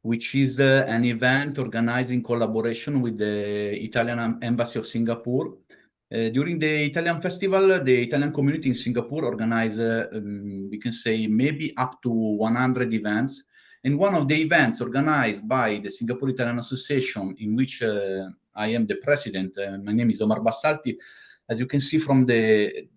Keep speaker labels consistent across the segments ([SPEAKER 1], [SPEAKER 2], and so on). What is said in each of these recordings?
[SPEAKER 1] which is an event organized in collaboration with the Italian Embassy of Singapore. During the Italian festival, the Italian community in Singapore organized, we can say, maybe up to 100 events. And one of the events organized by the Singapore Italian Association, in which I am the president, my name is Omar Bassalti. As you can see from the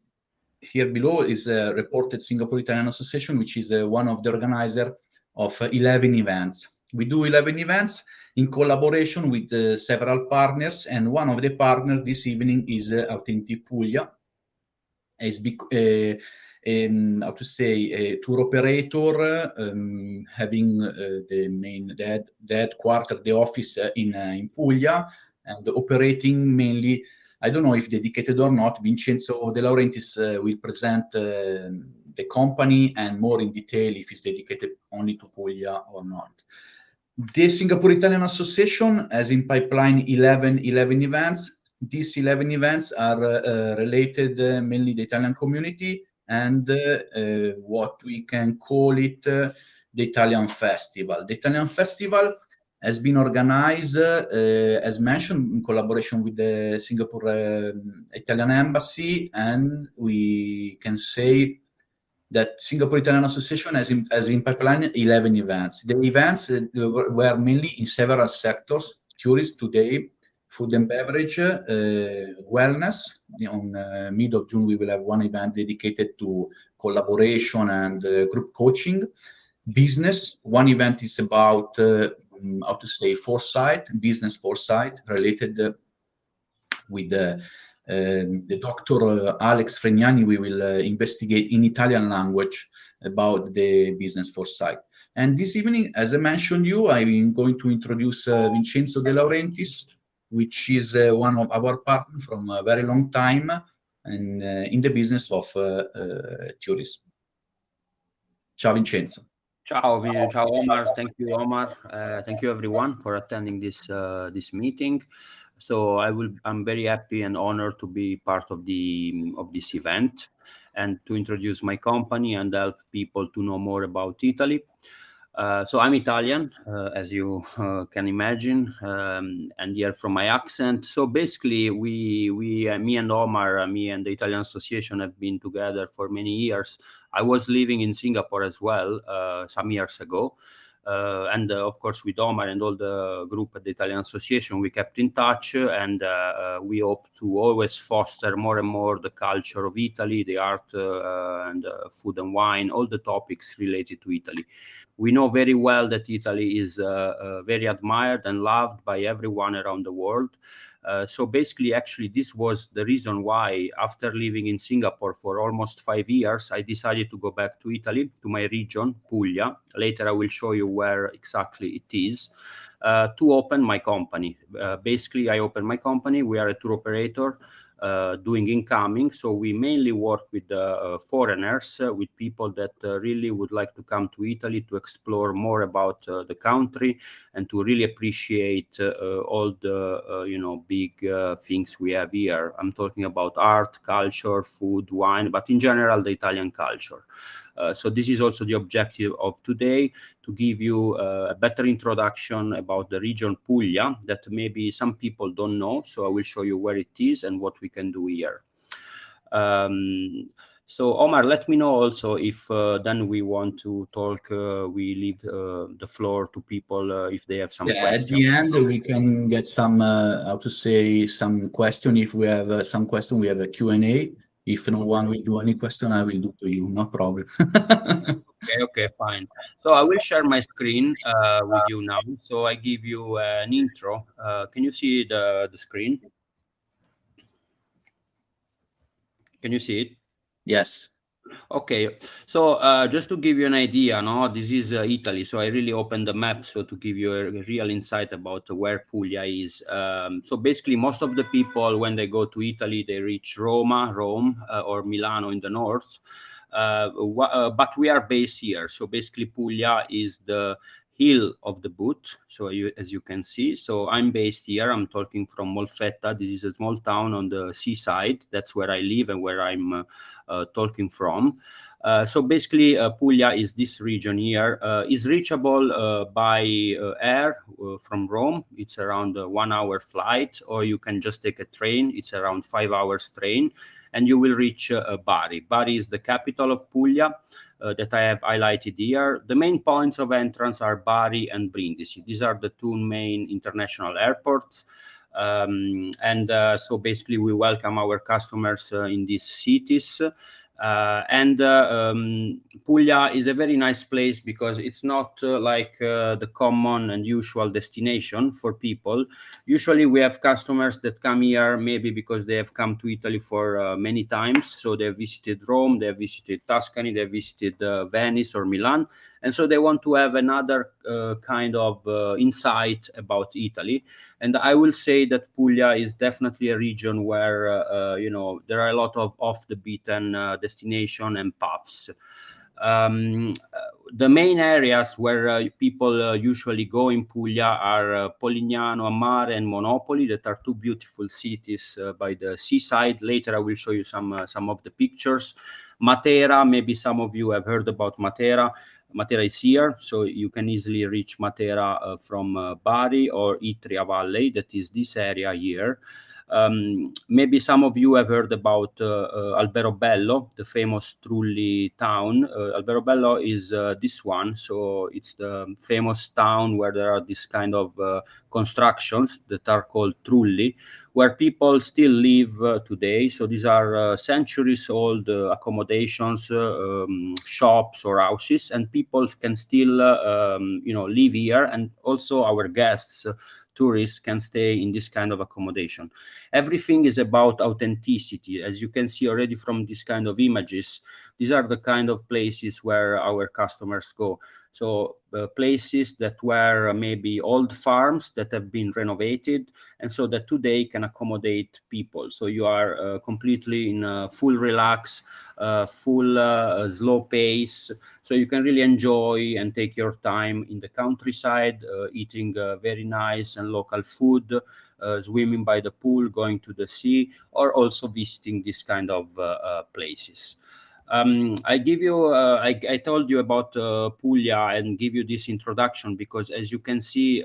[SPEAKER 1] here below is reported Singapore Italian Association, which is one of the organizers of 11 events. We do 11 events in collaboration with several partners, and one of the partners this evening is Authentic Puglia. As how to say, a tour operator having the headquarters, the office in Puglia, and operating mainly. I don't know if dedicated or not. Vincenzo De Laurentiis will present the company and more in detail if it's dedicated only to Puglia or not. The Singapore Italian Association has in pipeline 11 events. These 11 events are related mainly the Italian community and what we can call it the Italian Festival. The Italian Festival has been organized, as mentioned, in collaboration with the Singapore Italian Embassy, and we can say that Singapore Italian Association has in pipeline 11 events. The events were mainly in several sectors: tourism, today, food and beverage, wellness. On mid of June, we will have one event dedicated to collaboration and group coaching. Business, one event is about how to say business foresight, related with the Dr. Alex Fregnani. We will investigate in Italian language about the business foresight. And this evening, as I mentioned I'm going to introduce Vincenzo De Laurentiis, which is one of our partners from a very long time and in the business of tourism. Ciao, Vincenzo.
[SPEAKER 2] Ciao, Omar. Thank you, Omar. Thank you, everyone, for attending this meeting. So I'm very happy and honored to be part of this event and to introduce my company and help people to know more about Italy. So I'm Italian, as you can imagine, and hear from my accent. So basically, me and Omar, me and the Italian Association have been together for many years. I was living in Singapore as well some years ago. And of course, with Omar and all the group at the Italian Association, we kept in touch, and we hope to always foster more and more the culture of Italy, the art and food and wine, all the topics related to Italy. We know very well that Italy is very admired and loved by everyone around the world. So basically, actually, this was the reason why, after living in Singapore for almost 5 years, I decided to go back to Italy, to my region, Puglia. Later, I will show you where exactly it is, to open my company. Basically, I opened my company. We are a tour operator doing incoming. So we mainly work with foreigners, with people that really would like to come to Italy to explore more about the country and to really appreciate all the big things we have here. I'm talking about art, culture, food, wine, but in general, the Italian culture. So this is also the objective of today, to give you a better introduction about the region Puglia that maybe some people don't know. So I will show you where it is and what we can do here. So Omar, let me know also if then we want to talk, we leave the floor to people if they have some questions.
[SPEAKER 1] At the end, we can get some, some question. If we have some question, we have a Q&A. If no one will do any question, I will do to you, no problem.
[SPEAKER 2] Okay, fine. So I will share my screen with you now. So I give you an intro. Can you see the screen? Can you see it?
[SPEAKER 1] Yes.
[SPEAKER 2] Okay, so just to give you an idea, this is Italy. So I really opened the map so to give you a real insight about where Puglia is. So basically, most of the people, when they go to Italy, they reach Rome, or Milano in the north. But we are based here. So basically, Puglia is the hill of the boot. So as you can see, so I'm based here. I'm talking from Molfetta. This is a small town on the seaside. That's where I live and where I'm talking from. So basically, Puglia is this region here. Is reachable by air from Rome. It's around a 1 hour flight, or you can just take a train. It's around 5 hours train, and you will reach Bari. Bari is the capital of Puglia. That I have highlighted here. The main points of entrance are Bari and Brindisi. These are the two main international airports. So basically we welcome our customers in these cities. Puglia is a very nice place because it's not like the common and usual destination for people. Usually we have customers that come here maybe because they have come to Italy for many times. So they have visited Rome, they have visited Tuscany, they have visited Venice or Milan. And so they want to have another kind of insight about Italy. And I will say that Puglia is definitely a region where, there are a lot of off the beaten destination and paths. The main areas where people usually go in Puglia are Polignano, Amare, and Monopoli, that are two beautiful cities by the seaside. Later, I will show you some of the pictures. Matera, maybe some of you have heard about Matera. Matera is here, so you can easily reach Matera from Bari or Itria Valley, that is this area here. Maybe some of you have heard about Alberobello, the famous Trulli town. Alberobello is this one, so it's the famous town where there are this kind of constructions that are called Trulli, where people still live today. So these are centuries-old accommodations, shops or houses, and people can still, live here. And also our guests, tourists, can stay in this kind of accommodation. Everything is about authenticity. As you can see already from this kind of images, these are the kind of places where our customers go. So places that were maybe old farms that have been renovated, and so that today can accommodate people. So you are completely in full relax, full slow pace. So you can really enjoy and take your time in the countryside, eating very nice and local food, swimming by the pool, going to the sea, or also visiting this kind of places. I told you about Puglia and give you this introduction because, as you can see,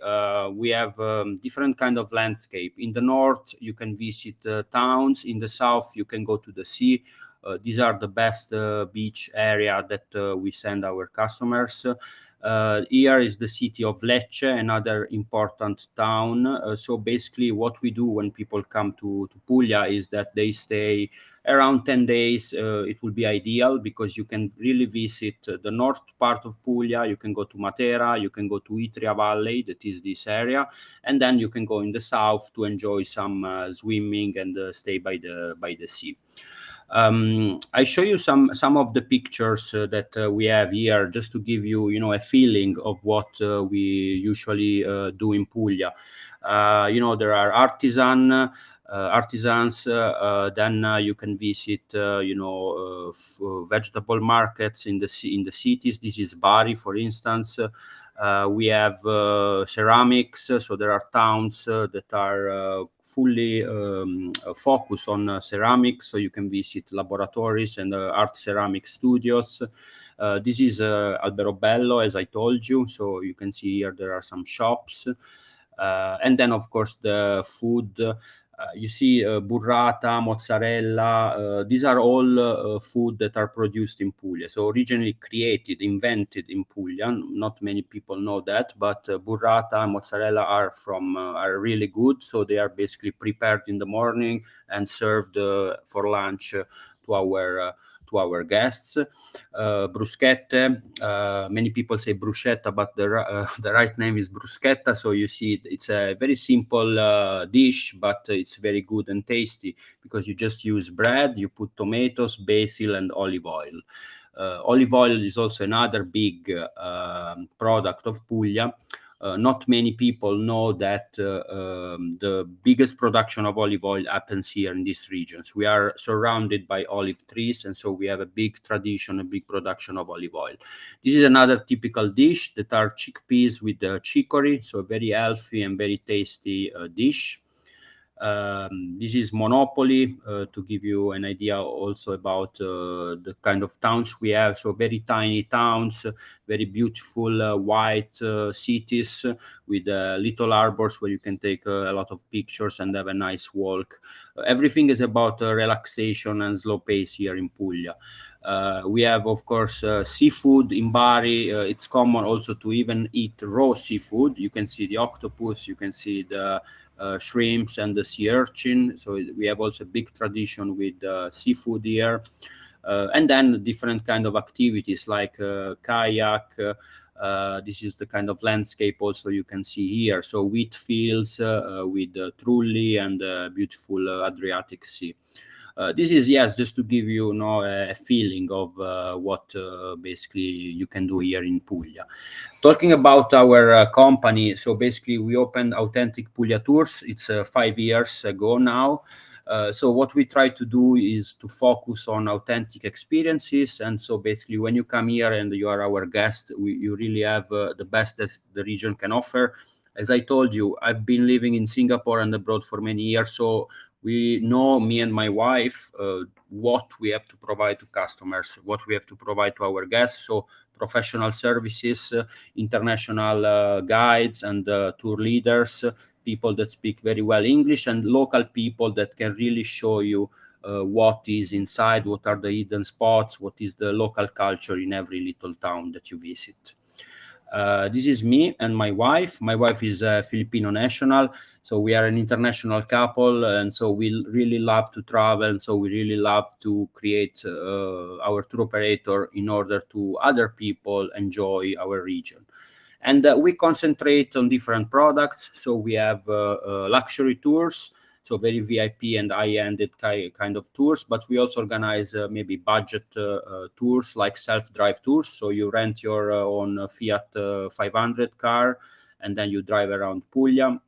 [SPEAKER 2] we have different kind of landscape. In the north, you can visit towns. In the south, you can go to the sea. These are the best beach area that we send our customers. Here is the city of Lecce, another important town. So basically what we do when people come to Puglia is that they stay around 10 days. It will be ideal because you can really visit the north part of Puglia. You can go to Matera, you can go to Itria Valley, that is this area, and then you can go in the south to enjoy some swimming and stay by the sea. I show you some of the pictures that we have here, just to give you, a feeling of what we usually do in Puglia. There are artisans. Then you can visit, vegetable markets in the cities. This is Bari, for instance. We have ceramics, so there are towns that are fully focused on ceramics, so you can visit laboratories and art ceramic studios. This is Alberobello, as I told you, so you can see here there are some shops. And then, of course, the food. You see burrata, mozzarella. These are all food that are produced in Puglia. So originally invented in Puglia. Not many people know that, but burrata and mozzarella are really good. So they are basically prepared in the morning and served for lunch to our guests. Bruschette, many people say bruschetta, but the right name is bruschetta. So you see it's a very simple dish, but it's very good and tasty because you just use bread, you put tomatoes, basil, and olive oil. Olive oil is also another big product of Puglia. not many people know that the biggest production of olive oil happens here in these regions. We are surrounded by olive trees, and so we have a big tradition, a big production of olive oil. This is another typical dish that are chickpeas with chicory, so a very healthy and very tasty dish. This is Monopoly, to give you an idea also about the kind of towns we have. So very tiny towns, very beautiful white cities with little arbors where you can take a lot of pictures and have a nice walk. Everything is about relaxation and slow pace here in Puglia. We have, of course, seafood in Bari. It's common also to even eat raw seafood. You can see the octopus, you can see the shrimps and the sea urchin. So we have also a big tradition with seafood here. And then different kind of activities like kayak. This is the kind of landscape also you can see here. So wheat fields with trulli and beautiful Adriatic Sea. This is, yes, just to give you, a feeling of what basically you can do here in Puglia. Talking about our company, so basically we opened AuthenticPugliaTours. It's 5 years ago now. So what we try to do is to focus on authentic experiences. And so basically when you come here and you are our guest, you really have the best that the region can offer. As I told you, I've been living in Singapore and abroad for many years. So we know, me and my wife, what we have to provide to customers, what we have to provide to our guests. So professional services, international guides and tour leaders, people that speak very well English, and local people that can really show you what is inside, what are the hidden spots, what is the local culture in every little town that you visit. This is me and my wife. My wife is a Filipino national, so we are an international couple, and so we really love to travel. So we really love to create our tour operator in order to other people enjoy our region. And we concentrate on different products. So we have luxury tours, so very VIP and high-ended kind of tours, but we also organize maybe budget tours like self-drive tours. So you rent your own Fiat 500 car and then you drive around Puglia.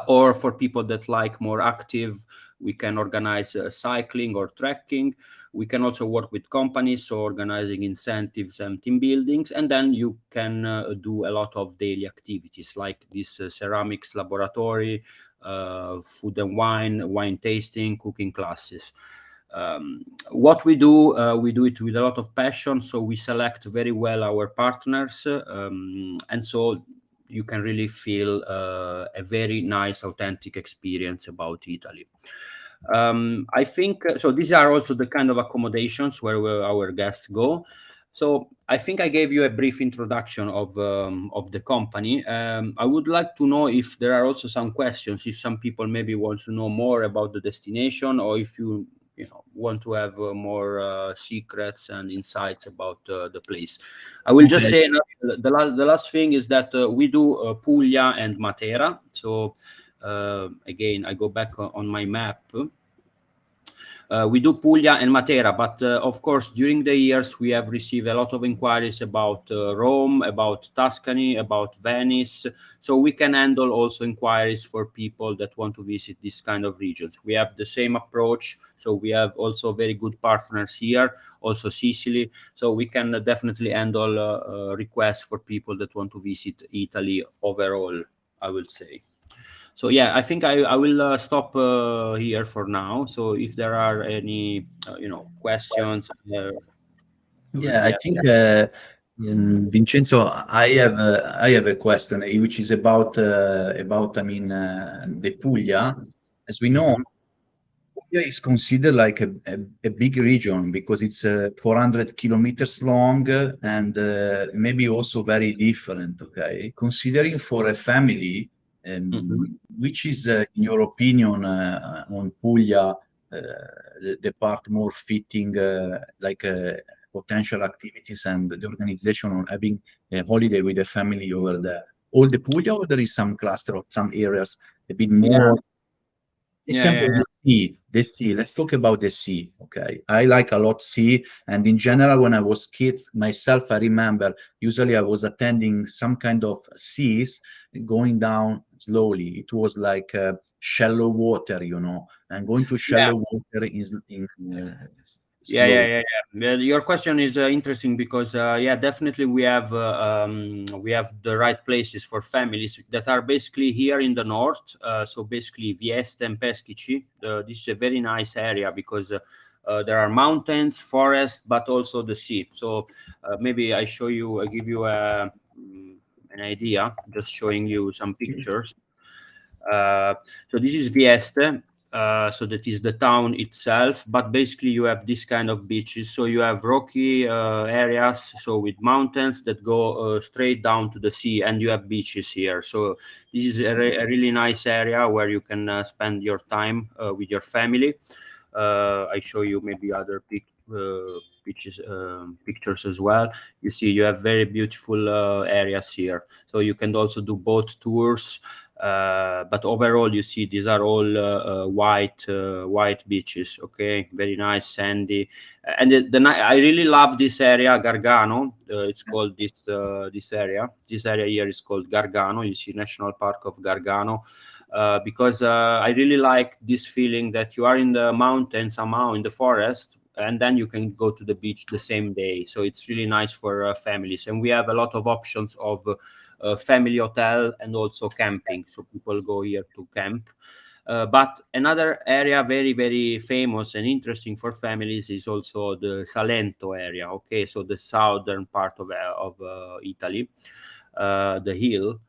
[SPEAKER 2] Or for people that like more active, we can organize cycling or trekking. We can also work with companies, so organizing incentives and team buildings. And then you can do a lot of daily activities like this ceramics laboratory, food and wine tasting, cooking classes. What we do it with a lot of passion. So we select very well our partners. And so you can really feel a very nice, authentic experience about Italy. I think so. These are also the kind of accommodations where our guests go. So I think I gave you a brief introduction of the company. I would like to know if there are also some questions. If some people maybe want to know more about the destination, or if you want to have more secrets and insights about the place. I will just say the last thing is that we do Puglia and Matera. So again, I go back on my map. We do Puglia and Matera, but of course, during the years, we have received a lot of inquiries about Rome, about Tuscany, about Venice. So we can handle also inquiries for people that want to visit this kind of regions. We have the same approach. So we have also very good partners here, also Sicily. So we can definitely handle requests for people that want to visit Italy overall, I will say. So yeah, I think I will stop here for now. So if there are any questions,
[SPEAKER 1] I think Vincenzo, I have a question which is about the Puglia. As we know, Puglia is considered like a big region because it's 400 kilometers long and maybe also very different. Okay, considering for a family, which is, in your opinion, on Puglia, the part more fitting, potential activities and the organization on having a holiday with a family over there? All the Puglia, or there is some cluster of some areas a bit more Example,
[SPEAKER 2] yeah.
[SPEAKER 1] the sea, the sea. Let's talk about the sea. Okay, I like a lot sea, and in general, when I was kid myself, I remember usually I was attending some kind of seas going down slowly. It was like shallow water, you know, and going to
[SPEAKER 2] Yeah.
[SPEAKER 1] shallow water is in
[SPEAKER 2] Yeah, yeah,
[SPEAKER 1] slow.
[SPEAKER 2] yeah, yeah. Your question is interesting because yeah, definitely we have the right places for families that are basically here in the north. So basically Vieste and Peschici. This is a very nice area because there are mountains, forest, but also the sea. So maybe I give you an idea, just showing you some pictures. Uh, so this is Vieste. So that is the town itself, but basically you have this kind of beaches. So you have rocky areas, so with mountains that go straight down to the sea, and you have beaches here. So this is a really nice area where you can spend your time with your family. I show you maybe other pictures as well. You see, you have very beautiful areas here. So you can also do boat tours. But overall, you see, these are all white beaches. Okay, very nice, sandy, and I really love this area, Gargano. It's called this area. This area here is called Gargano. You see, National Park of Gargano. Because I really like this feeling that you are in the mountain somehow in the forest, and then you can go to the beach the same day. So it's really nice for families, and we have a lot of options of family hotel and also camping. So people go here to camp. But another area very, very famous and interesting for families is also the Salento area. Okay, so the southern part of Italy, the hill.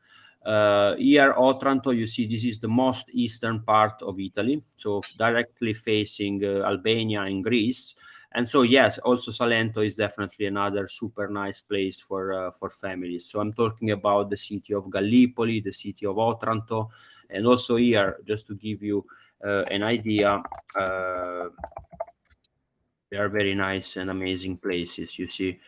[SPEAKER 2] Here, Otranto, you see, this is the most eastern part of Italy, so directly facing Albania and Greece. And so, yes, also Salento is definitely another super nice place for families. So I'm talking about the city of Gallipoli, the city of Otranto, and also here, just to give you an idea, they are very nice and amazing places. You see,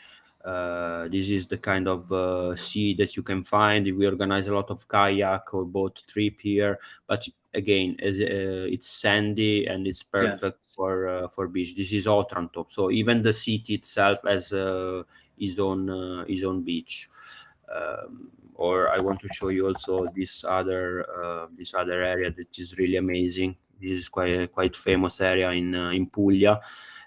[SPEAKER 2] this is the kind of sea that you can find. We organize a lot of kayak or boat trip here, but again, it's sandy and it's
[SPEAKER 1] Yes.
[SPEAKER 2] perfect for beach. This is Otranto, so even the city itself has his own beach. Or I want to show you also this other area that is really amazing. This is quite famous area in Puglia.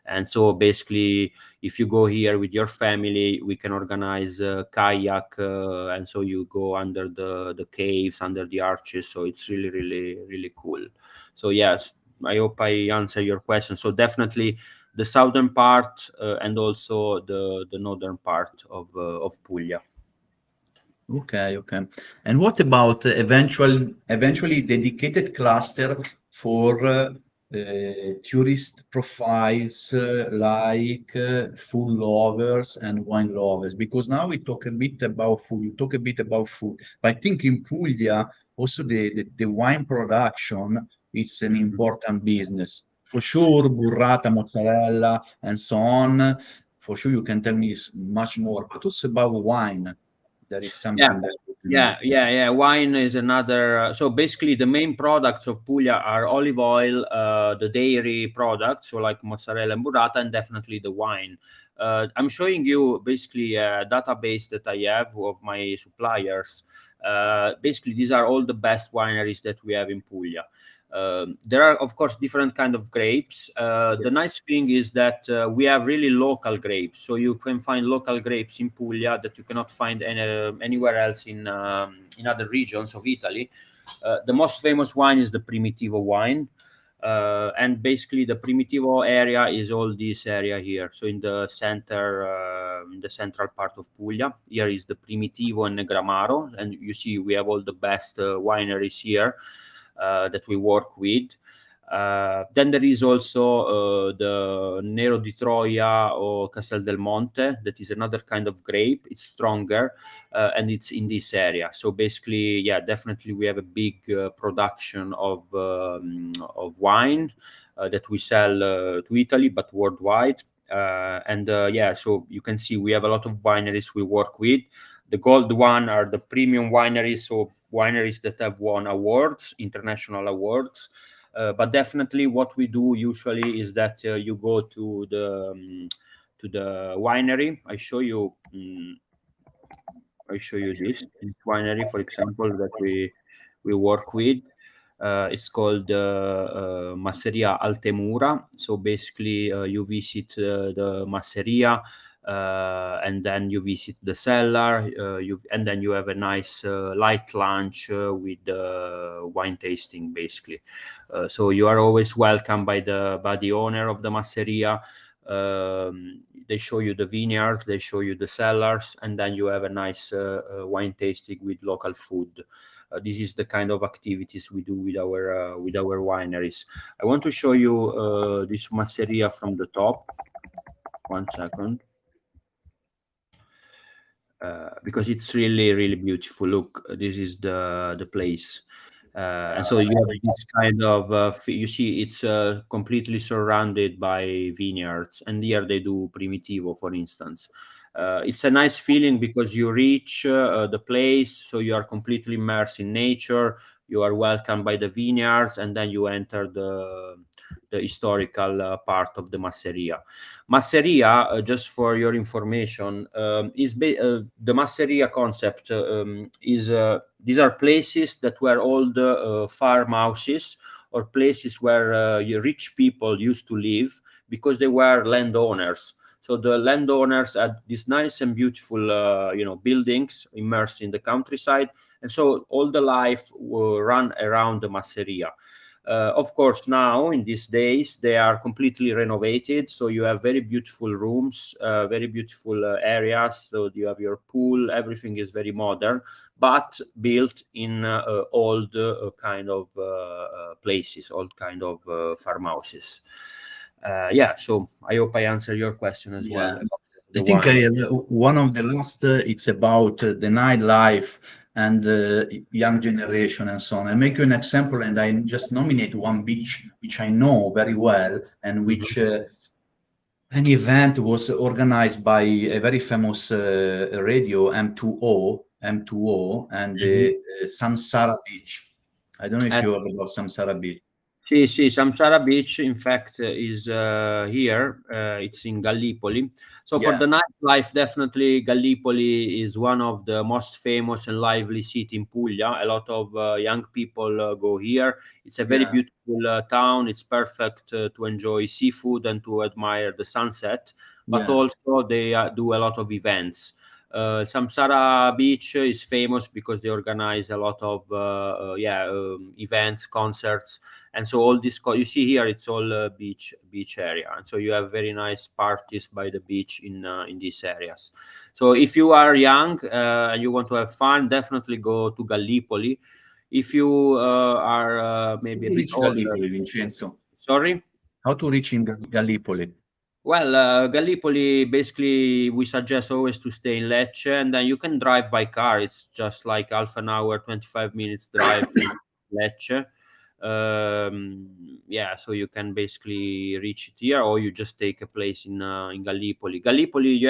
[SPEAKER 2] And so basically, if you go here with your family, we can organize kayak, and so you go under the caves, under the arches. So it's really, really, really cool. So yes, I hope I answer your question. So definitely the southern part and also the northern part of Puglia.
[SPEAKER 1] Okay, okay. And what about eventually dedicated cluster for tourist profiles like food lovers and wine lovers? Because now we talk a bit about food, we talk a bit about food. But I think in Puglia, also the wine production is an important business. For sure, burrata, mozzarella, and so on. For sure, you can tell me much more, but also about wine. That is
[SPEAKER 2] Yeah,
[SPEAKER 1] something that we can.
[SPEAKER 2] yeah. Wine is another. So basically, the main products of Puglia are olive oil, the dairy products, so like mozzarella and burrata, and definitely the wine. I'm showing you basically a database that I have of my suppliers. Basically, these are all the best wineries that we have in Puglia. There are, of course, different kind of grapes. The nice thing is that we have really local grapes, so you can find local grapes in Puglia that you cannot find anywhere else in other regions of Italy. The most famous wine is the Primitivo wine, and basically the Primitivo area is all this area here. So in the central part of Puglia, here is the Primitivo and Negramaro, and you see we have all the best wineries here that we work with. Then there is also the Nero di Troia or Castel del Monte. That is another kind of grape. It's stronger and it's in this area. So basically, yeah, definitely we have a big production of wine that we sell to Italy, but worldwide. And yeah, so you can see we have a lot of wineries we work with. The gold one are the premium wineries, so wineries that have won awards, international awards. But definitely what we do usually is that you go to the winery. I show you this winery, for example, that we work with. It's called Masseria Altemura. So basically, you visit the masseria, and then you visit the cellar. And then you have a nice light lunch with wine tasting, basically. So you are always welcome by the owner of the masseria. They show you the vineyard, they show you the cellars, and then you have a nice wine tasting with local food. This is the kind of activities we do with our wineries. I want to show you this masseria from the top. 1 second. Because it's really, really beautiful. Look, this is the place. And so you have this kind of you see it's completely surrounded by vineyards, and here they do primitivo, for instance. It's a nice feeling because you reach the place, so you are completely immersed in nature. You are welcomed by the vineyards, and then you enter the historical part of the masseria. Masseria, just for your information, the masseria concept is these are places that were old farmhouses, or places where rich people used to live because they were landowners. So the landowners had these nice and beautiful, buildings immersed in the countryside, and so all the life run around the masseria. Of course, now in these days they are completely renovated, so you have very beautiful rooms, very beautiful areas. So you have your pool, everything is very modern, but built in old kind of places, old kind of farmhouses. So I hope I answer your question as well.
[SPEAKER 1] I think one of the last, it's about the nightlife and the young generation and so on. I make you an example, and I just nominate one beach which I know very well, and which an event was organized by a very famous radio M2O, and Samsara Beach. I don't know if you heard about Samsara Beach.
[SPEAKER 2] Sì, Samsara Beach, in fact, is here. It's in Gallipoli. So for the nightlife, definitely Gallipoli is one of the most famous and lively city in Puglia. A lot of young people go here. It's a very beautiful town. It's perfect to enjoy seafood and to admire the sunset. But also they do a lot of events. Samsara Beach is famous because they organize a lot of events, concerts, and so all this you see here, it's all beach area, and so you have very nice parties by the beach in these areas. So if you are young and you want to have fun, definitely go to Gallipoli. If you are maybe a bit older,
[SPEAKER 1] Gallipoli, Vincenzo.
[SPEAKER 2] Sorry?
[SPEAKER 1] How to reach in Gallipoli?
[SPEAKER 2] Well, Gallipoli, basically, we suggest always to stay in Lecce, and then you can drive by car. It's just like half an hour, 25 minutes drive from Lecce. So you can basically reach it here, or you just take a place in Gallipoli. Gallipoli, you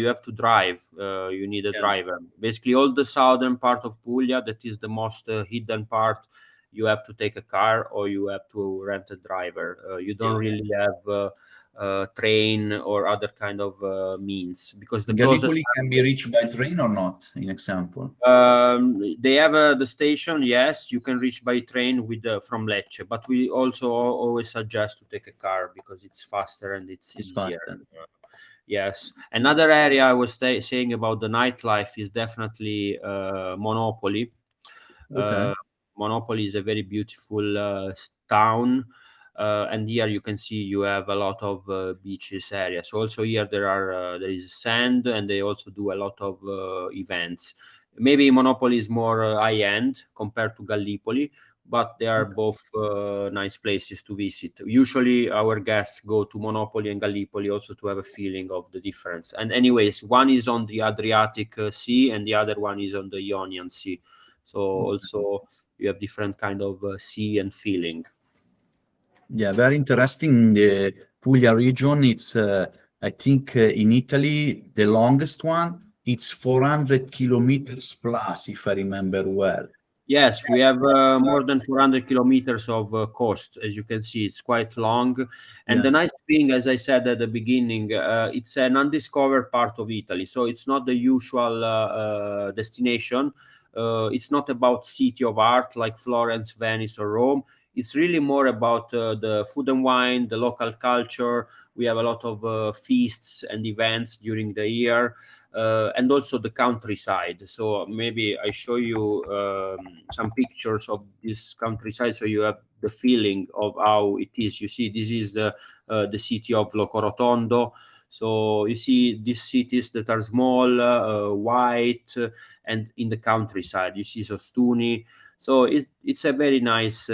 [SPEAKER 2] have to drive. You need a driver. Basically, all the southern part of Puglia, that is the most hidden part, you have to take a car or you have to rent a driver. You don't really have train or other kind of means, because the
[SPEAKER 1] Gallipoli can be reached by train or not, in example?
[SPEAKER 2] They have the station. Yes, you can reach by train from Lecce, but we also always suggest to take a car because it's faster and it's easier. Yes. Another area I was saying about the nightlife is definitely Monopoli. Monopoli is a very beautiful town. And here you can see you have a lot of beaches areas. So also here there is sand, and they also do a lot of events. Maybe Monopoly is more high end compared to Gallipoli, but they are both nice places to visit. Usually our guests go to Monopoly and Gallipoli also to have a feeling of the difference. And anyways, one is on the Adriatic Sea and the other one is on the Ionian Sea. So also you have different kind of sea and feeling.
[SPEAKER 1] Yeah, very interesting. In the Puglia region, it's, I think, in Italy, the longest one. It's 400 kilometers plus, if I remember well.
[SPEAKER 2] Yes, we have more than 400 kilometers of coast. As you can see, it's quite long. And
[SPEAKER 1] Yeah,
[SPEAKER 2] the nice thing, as I said at the beginning, it's an undiscovered part of Italy. So it's not the usual destination. It's not about city of art like Florence, Venice, or Rome. It's really more about the food and wine, the local culture. We have a lot of feasts and events during the year, and also the countryside. So maybe I show you some pictures of this countryside, so you have the feeling of how it is. You see, this is the city of Locorotondo. So you see these cities that are small, white, and in the countryside. You see Sostuni. So it's a very nice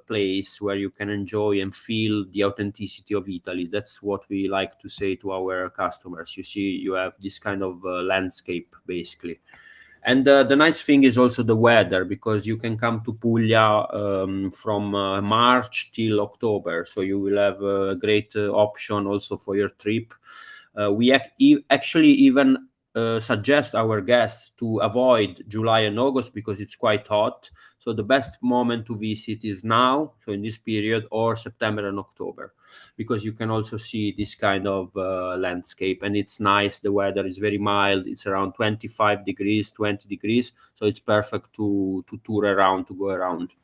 [SPEAKER 2] place where you can enjoy and feel the authenticity of Italy. That's what we like to say to our customers. You see, you have this kind of landscape basically. And the nice thing is also the weather, because you can come to Puglia from March till October. So you will have a great option also for your trip. Actually even suggest our guests to avoid July and August because it's quite hot. So the best moment to visit is now, so in this period, or September and October, because you can also see this kind of landscape, and it's nice. The weather is very mild. It's around 25 degrees, 20 degrees. So it's perfect to tour around, to go around.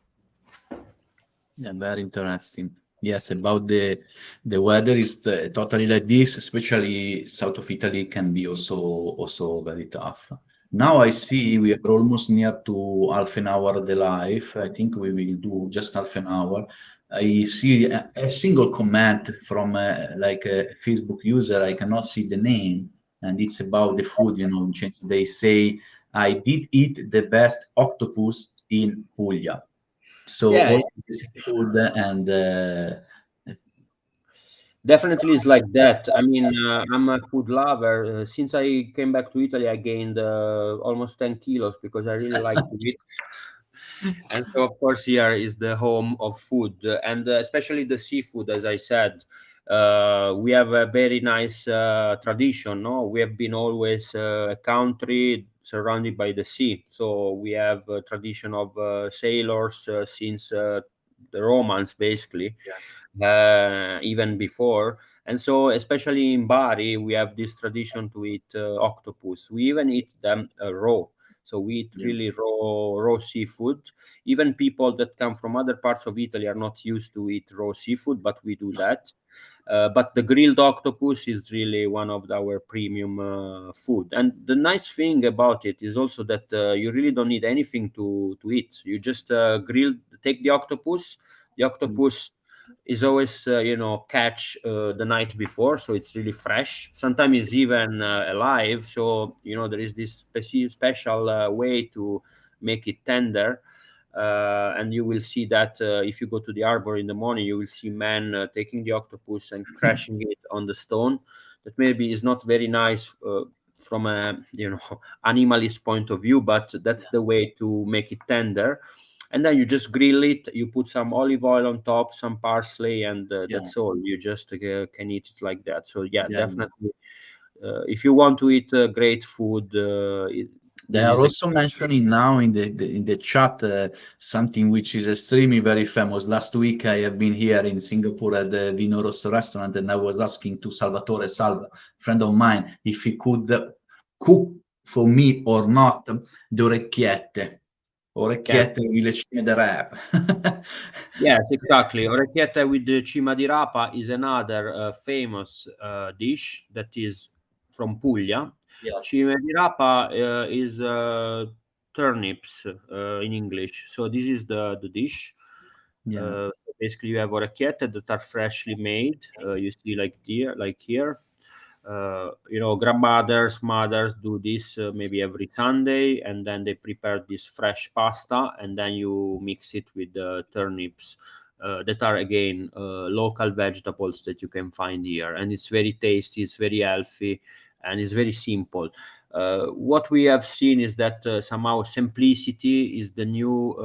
[SPEAKER 1] yeah, very interesting. Yes, about the weather is totally like this, especially south of Italy can be also very tough. Now I see we are almost near to half an hour of the live. I think we will do just half an hour. I see a single comment from like a Facebook user. I cannot see the name, and it's about the food. You know, they say I did eat the best octopus in Puglia. So
[SPEAKER 2] Yeah,
[SPEAKER 1] also the seafood and
[SPEAKER 2] definitely is like that. I mean, I'm a food lover. Since I came back to Italy, I gained almost 10 kilos because I really like to eat. And so, of course, here is the home of food, and especially the seafood. As I said, we have a very nice tradition. No, we have been always a country surrounded by the sea. So we have a tradition of sailors since the Romans, basically,
[SPEAKER 1] yes,
[SPEAKER 2] even before. And so, especially in Bari, we have this tradition to eat octopus. We even eat them raw. So we eat
[SPEAKER 1] yeah,
[SPEAKER 2] really raw seafood. Even people that come from other parts of Italy are not used to eat raw seafood, but we do that. But the grilled octopus is really one of our premium food. And the nice thing about it is also that you really don't need anything to eat. You just take the octopus. The
[SPEAKER 1] mm,
[SPEAKER 2] octopus is always catch the night before, so it's really fresh. Sometimes it's even alive, so there is this special way to make it tender. And you will see that if you go to the harbor in the morning, you will see men taking the octopus and crashing it on the stone. That maybe is not very nice from a animalist point of view, but that's
[SPEAKER 1] yeah,
[SPEAKER 2] the way to make it tender. And then you just grill it. You put some olive oil on top, some parsley, and
[SPEAKER 1] yeah,
[SPEAKER 2] that's all. You just can eat it like that. So yeah,
[SPEAKER 1] yeah.
[SPEAKER 2] definitely, if you want to eat great food,
[SPEAKER 1] They
[SPEAKER 2] this
[SPEAKER 1] are
[SPEAKER 2] is the
[SPEAKER 1] also mentioning now in the chat something which is extremely very famous. Last week I have been here in Singapore at the Vino Rosso restaurant, and I was asking to Salvatore Salva, friend of mine, if he could cook for me or not the orecchiette.
[SPEAKER 2] yeah.
[SPEAKER 1] Orecchiette with le cime di rap.
[SPEAKER 2] Yes, exactly. Orecchietta with the cima di rapa is another famous dish that is from Puglia.
[SPEAKER 1] Yes.
[SPEAKER 2] Cima di rapa is turnips in English. So this is the dish.
[SPEAKER 1] Yeah.
[SPEAKER 2] Basically, you have orecchiette that are freshly made. You see, like here. Grandmothers, mothers do this maybe every Sunday, and then they prepare this fresh pasta, and then you mix it with the turnips that are again local vegetables that you can find here, and it's very tasty, it's very healthy, and it's very simple. What we have seen is that somehow simplicity is the new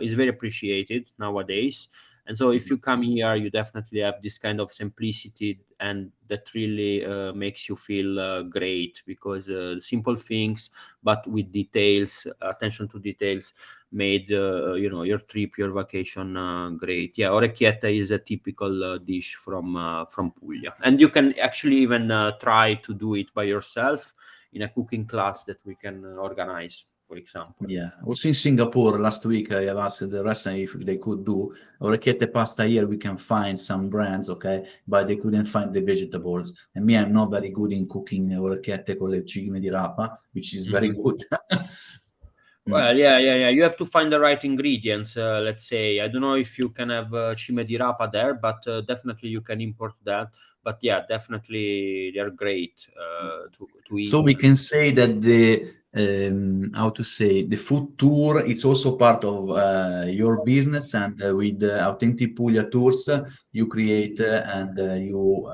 [SPEAKER 2] is very appreciated nowadays, And so if you come here, you definitely have this kind of simplicity, and that really makes you feel great, because simple things, but with details, attention to details, made your trip, your vacation great. Yeah, orecchietta is a typical dish from Puglia, and you can actually even try to do it by yourself in a cooking class that we can organize, for example.
[SPEAKER 1] Yeah. Also in Singapore, last week I have asked the restaurant if they could do orecchiette pasta. Here we can find some brands, okay, but they couldn't find the vegetables. And me, I'm not very good in cooking orecchiette con le cime di rapa, which is very good.
[SPEAKER 2] Well, yeah. You have to find the right ingredients. Let's say, I don't know if you can have cime di rapa there, but definitely you can import that. But yeah, definitely they're great to eat.
[SPEAKER 1] So we can say that the how to say, the food tour is also part of your business, and with Authentic Puglia Tours, you create and you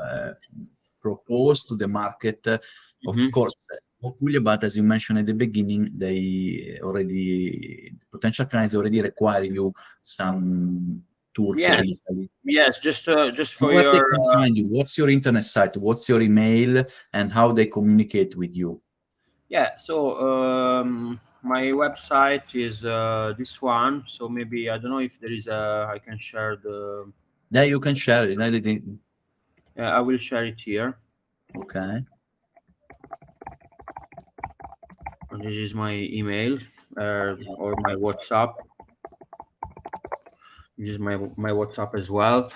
[SPEAKER 1] propose to the market, of course, for Puglia, but as you mentioned at the beginning, they already, potential clients already require you some tour for
[SPEAKER 2] Yes,
[SPEAKER 1] Italy.
[SPEAKER 2] yes. Just for
[SPEAKER 1] Where they
[SPEAKER 2] your
[SPEAKER 1] can find you? What's your internet site? What's your email? And how they communicate with you?
[SPEAKER 2] yeah. So my website is this one. So maybe I don't know if there is a. I can share the.
[SPEAKER 1] Yeah, you can share it.
[SPEAKER 2] I will share it here.
[SPEAKER 1] Okay.
[SPEAKER 2] And this is my email or my WhatsApp. This is my WhatsApp as well.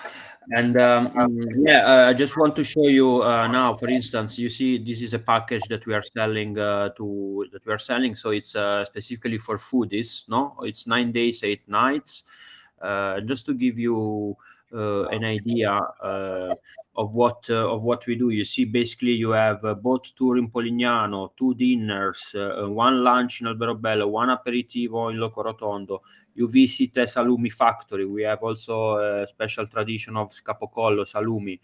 [SPEAKER 2] And I just want to show you now. For instance, you see, this is a package that we are selling So it's specifically for foodies. No, it's 9 days, 8 nights. Just to give you an idea of what we do. You see, basically, you have a boat tour in Polignano, 2 dinners, one lunch in Alberobello, one aperitivo in Locorotondo. You visit a salumi factory. We have also a special tradition of capocollo salumi.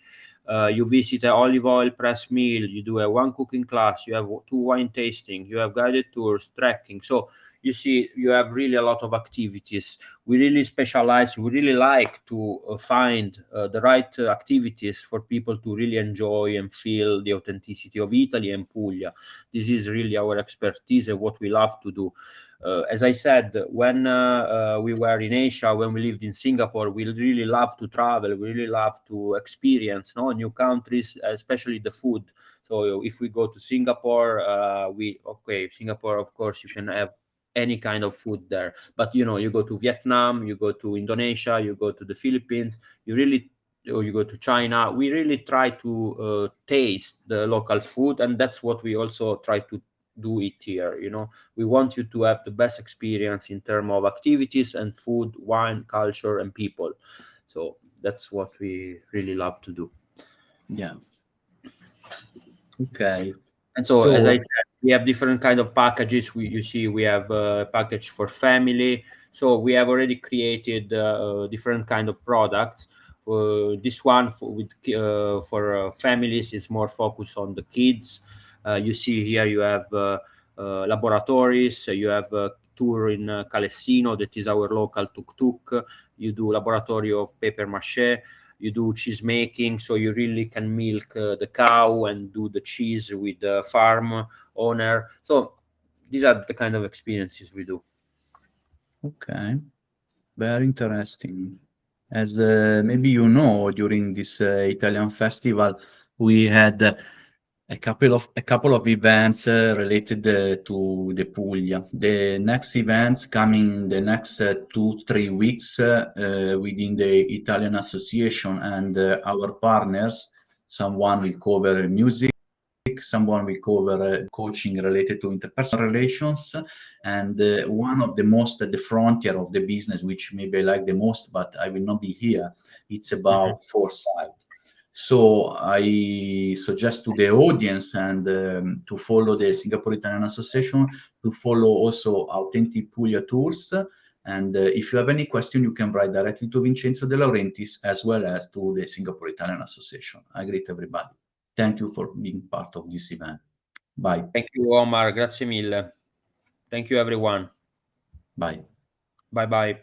[SPEAKER 2] You visit an olive oil press mill. You do a one cooking class. You have 2 wine tasting. You have guided tours, trekking. So you see, you have really a lot of activities. We really specialize. We really like to find the right activities for people to really enjoy and feel the authenticity of Italy and Puglia. This is really our expertise and what we love to do. As I said, when we were in Asia, when we lived in Singapore, we really love to travel. We really love to experience new countries, especially the food. So if we go to Singapore, Singapore, of course, you can have any kind of food there. But you go to Vietnam, you go to Indonesia, you go to the Philippines, or you go to China. We really try to taste the local food, and that's what we also try to do it here. We want you to have the best experience in terms of activities and food, wine, culture, and people. So that's what we really love to do.
[SPEAKER 1] Yeah. Okay.
[SPEAKER 2] And so, as I said, we have different kind of packages. You see, we have a package for family. So we have already created different kind of products. For this one, for families, is more focused on the kids. You see here, you have laboratories. You have a tour in Calessino, that is our local tuk-tuk. You do laboratory of paper mache. You do cheese making, so you really can milk the cow and do the cheese with the farm owner. So these are the kind of experiences we do.
[SPEAKER 1] Okay. Very interesting. As maybe during this Italian festival, we had a couple of events related to the Puglia. The next events coming in the next 2-3 weeks within the Italian Association and our partners. Someone will cover music, someone will cover coaching related to interpersonal relations, and one of the most at the frontier of the business, which maybe I like the most, but I will not be here. It's about foresight. So I suggest to the audience and to follow the Singapore Italian Association, to follow also Authentic Puglia Tours. And if you have any question, you can write directly to Vincenzo De Laurentiis as well as to the Singapore Italian Association. I greet everybody. Thank you for being part of this event. Bye.
[SPEAKER 2] Thank you, Omar. Grazie mille. Thank you, everyone.
[SPEAKER 1] Bye.
[SPEAKER 2] Bye-bye.